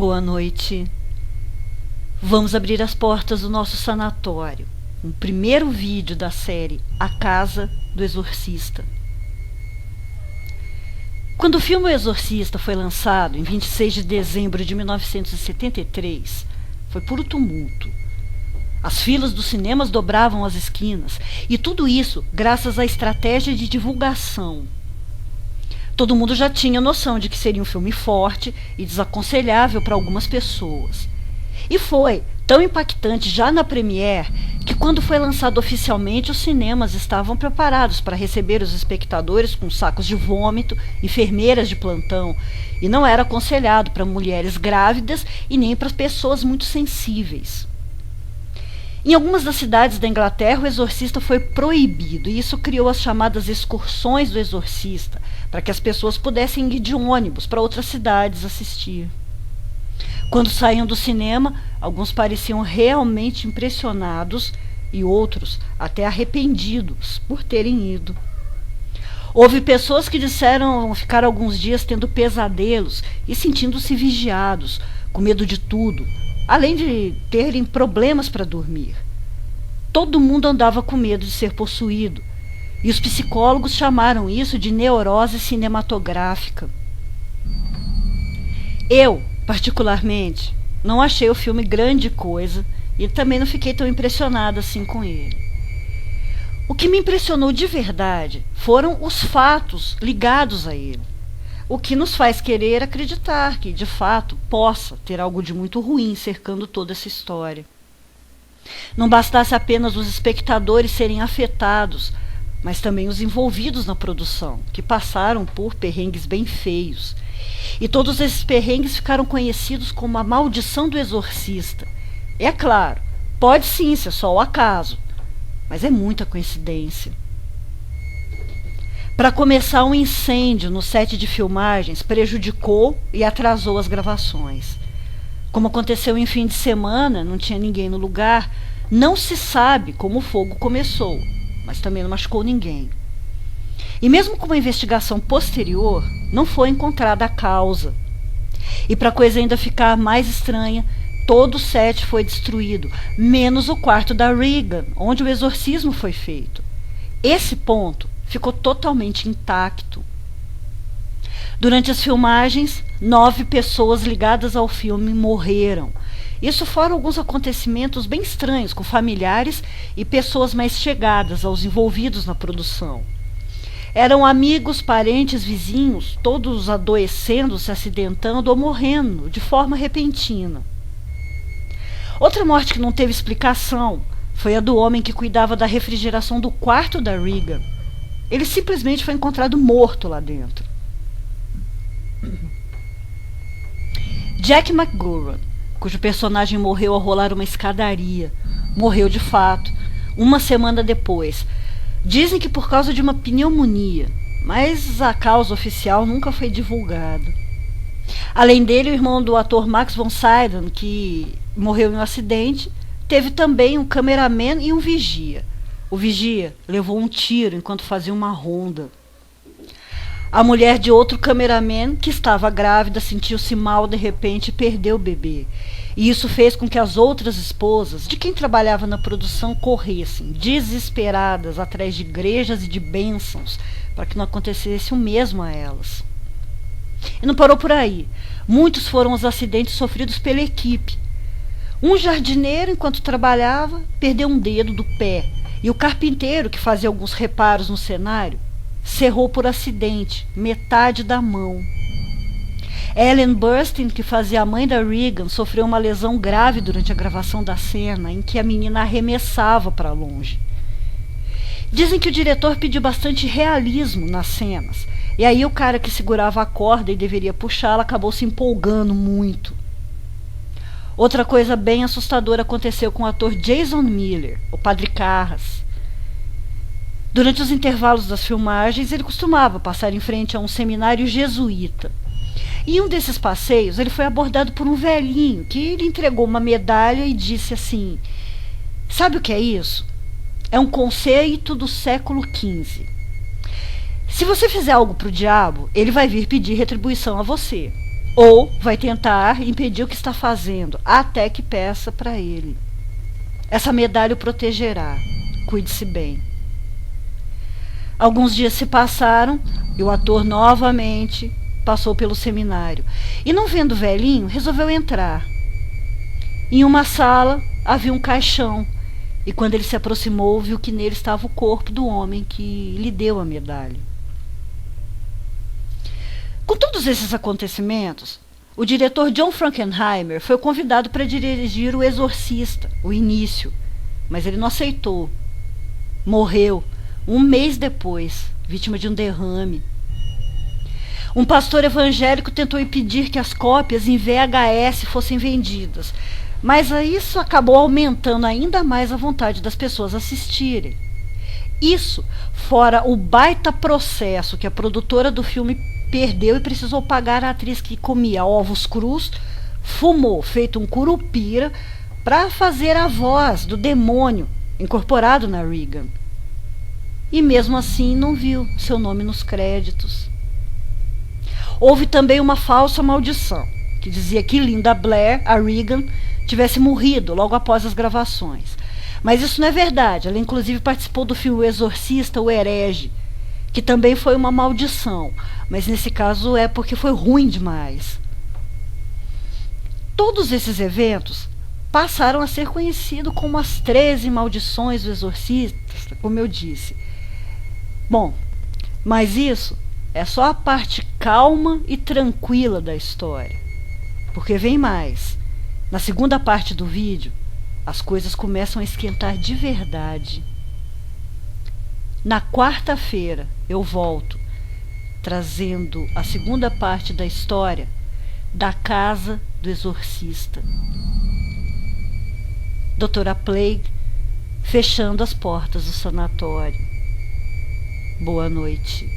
Boa noite. Vamos abrir as portas do nosso sanatório. Um primeiro vídeo da série A Casa do Exorcista. Quando o filme O Exorcista foi lançado em 26 de dezembro de 1973, foi puro tumulto. As filas dos cinemas dobravam as esquinas, e tudo isso graças à estratégia de divulgação. Todo mundo já tinha noção de que seria um filme forte e desaconselhável para algumas pessoas. E foi tão impactante já na premiere que, quando foi lançado oficialmente, os cinemas estavam preparados para receber os espectadores com sacos de vômito, enfermeiras de plantão, e não era aconselhado para mulheres grávidas e nem para pessoas muito sensíveis. Em algumas das cidades da Inglaterra, o exorcista foi proibido, e isso criou as chamadas excursões do exorcista, para que as pessoas pudessem ir de ônibus para outras cidades assistir. Quando saíam do cinema, alguns pareciam realmente impressionados e outros até arrependidos por terem ido. Houve pessoas que disseram ficar alguns dias tendo pesadelos e sentindo-se vigiados, com medo de tudo, além de terem problemas para dormir. Todo mundo andava com medo de ser possuído, e os psicólogos chamaram isso de neurose cinematográfica. Eu, particularmente, não achei o filme grande coisa e também não fiquei tão impressionada assim com ele. O que me impressionou de verdade foram os fatos ligados a ele, o que nos faz querer acreditar que, de fato, possa ter algo de muito ruim cercando toda essa história. Não bastasse apenas os espectadores serem afetados, mas também os envolvidos na produção, que passaram por perrengues bem feios. E todos esses perrengues ficaram conhecidos como a maldição do exorcista. É claro, pode sim ser só o acaso, mas é muita coincidência. Para começar, um incêndio no set de filmagens prejudicou e atrasou as gravações. Como aconteceu em fim de semana, não tinha ninguém no lugar, não se sabe como o fogo começou, mas também não machucou ninguém. E mesmo com uma investigação posterior, não foi encontrada a causa. E para a coisa ainda ficar mais estranha, todo o set foi destruído, menos o quarto da Regan, onde o exorcismo foi feito. Esse ponto ficou totalmente intacto. Durante as filmagens, 9 pessoas ligadas ao filme morreram. Isso fora alguns acontecimentos bem estranhos com familiares e pessoas mais chegadas aos envolvidos na produção. Eram amigos, parentes, vizinhos, todos adoecendo, se acidentando ou morrendo de forma repentina. Outra morte que não teve explicação foi a do homem que cuidava da refrigeração do quarto da Regan. Ele simplesmente foi encontrado morto lá dentro. Jack McGowan, cujo personagem morreu ao rolar uma escadaria, morreu de fato, uma semana depois. Dizem que por causa de uma pneumonia, mas a causa oficial nunca foi divulgada. Além dele, o irmão do ator Max von Sydow, que morreu em um acidente, teve também um cameraman e um vigia. O vigia levou um tiro enquanto fazia uma ronda. A mulher de outro cameraman, que estava grávida, sentiu-se mal de repente e perdeu o bebê. E isso fez com que as outras esposas de quem trabalhava na produção corressem, desesperadas, atrás de igrejas e de bênçãos, para que não acontecesse o mesmo a elas. E não parou por aí. Muitos foram os acidentes sofridos pela equipe. Um jardineiro, enquanto trabalhava, perdeu um dedo do pé, e o carpinteiro, que fazia alguns reparos no cenário, cerrou por acidente metade da mão. Ellen Burstyn, que fazia a mãe da Regan, sofreu uma lesão grave durante a gravação da cena em que a menina arremessava para longe. Dizem que o diretor pediu bastante realismo nas cenas, e aí o cara que segurava a corda e deveria puxá-la acabou se empolgando muito. Outra coisa bem assustadora aconteceu com o ator Jason Miller, o Padre Carras. Durante os intervalos das filmagens, ele costumava passar em frente a um seminário jesuíta. E em um desses passeios, ele foi abordado por um velhinho que lhe entregou uma medalha e disse assim: "Sabe o que é isso? É um conceito do século XV. Se você fizer algo para o diabo, ele vai vir pedir retribuição a você. ou vai tentar impedir o que está fazendo, até que peça para ele. Essa medalha o protegerá. Cuide-se bem. Alguns dias se passaram e o ator novamente passou pelo seminário. E não vendo o velhinho, resolveu entrar. Em uma sala havia um caixão. E quando ele se aproximou, viu que nele estava o corpo do homem que lhe deu a medalha. Com todos esses acontecimentos, o diretor John Frankenheimer foi convidado para dirigir O Exorcista, o início, mas ele não aceitou. Morreu um mês depois, vítima de um derrame. Um pastor evangélico tentou impedir que as cópias em VHS fossem vendidas, mas isso acabou aumentando ainda mais a vontade das pessoas assistirem. Isso fora o baita processo que a produtora do filme perdeu e precisou pagar a atriz que comia ovos crus, fumou, feito um curupira, para fazer a voz do demônio incorporado na Regan. E mesmo assim não viu seu nome nos créditos. Houve também uma falsa maldição, que dizia que Linda Blair, a Regan, tivesse morrido logo após as gravações. Mas isso não é verdade. Ela inclusive participou do filme O Exorcista, o Herege, que também foi uma maldição, mas nesse caso é porque foi ruim demais. Todos esses eventos passaram a ser conhecidos como as 13 maldições do exorcista, como eu disse. Bom, mas isso é só a parte calma e tranquila da história, porque vem mais. Na segunda parte do vídeo, as coisas começam a esquentar de verdade. Na quarta-feira eu volto, trazendo a segunda parte da história da casa do exorcista. Doutora Plague fechando as portas do sanatório. Boa noite.